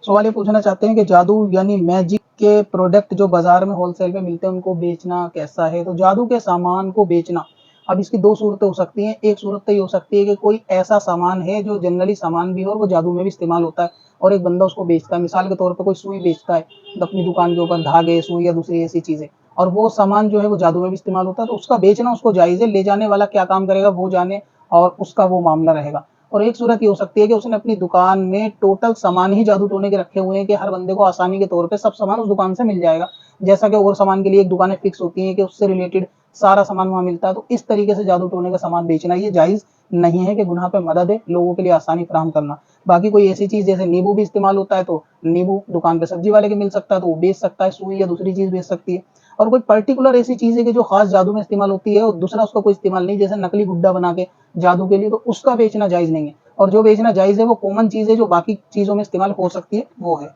सवाल ये पूछना चाहते हैं कि जादू यानी मैजिक के प्रोडक्ट जो बाजार में होलसेल में मिलते हैं उनको बेचना कैसा है? तो जादू के सामान को बेचना, अब इसकी दो सूरतें हो सकती हैं। एक सूरत तो ये हो सकती है कि कोई ऐसा सामान है जो जनरली सामान भी है और वो जादू में भी इस्तेमाल होता है और एक बंदा उसको बेचता है। मिसाल के तौर पर कोई सुई बेचता है अपनी दुकान के ऊपर, धागे, सुई या दूसरी ऐसी चीजें, और वो सामान जो है वो जादू में भी इस्तेमाल होता है, तो उसका बेचना उसको जायज है। ले जाने वाला क्या काम करेगा वो जाने, और उसका वो मामला रहेगा। और एक सूरत ये हो सकती है कि उसने अपनी दुकान में टोटल सामान ही जादू टोने के रखे हुए हैं कि हर बंदे को आसानी के तौर पे सब सामान उस दुकान से मिल जाएगा। जैसा कि और सामान के लिए एक दुकानें फिक्स होती हैं कि उससे रिलेटेड सारा सामान वहां मिलता है। तो इस तरीके से जादू टोने का सामान बेचना ये जायज नहीं है कि गुनाह पे मदद है लोगों के लिए आसानी फराहम करना। बाकी कोई ऐसी चीज जैसे नींबू भी इस्तेमाल होता है, तो नींबू दुकान पे सब्जी वाले के मिल सकता है तो वो बेच सकता है, सुई या दूसरी चीज बेच सकती है। और कोई पर्टिकुलर ऐसी चीज है कि जो खास जादू में इस्तेमाल होती है और दूसरा उसका कोई इस्तेमाल नहीं, जैसे नकली गुड्डा बना के जादू के लिए, तो उसका बेचना जायज नहीं है। और जो बेचना जायज है वो कॉमन चीज है जो बाकी चीजों में इस्तेमाल हो सकती है, वो है।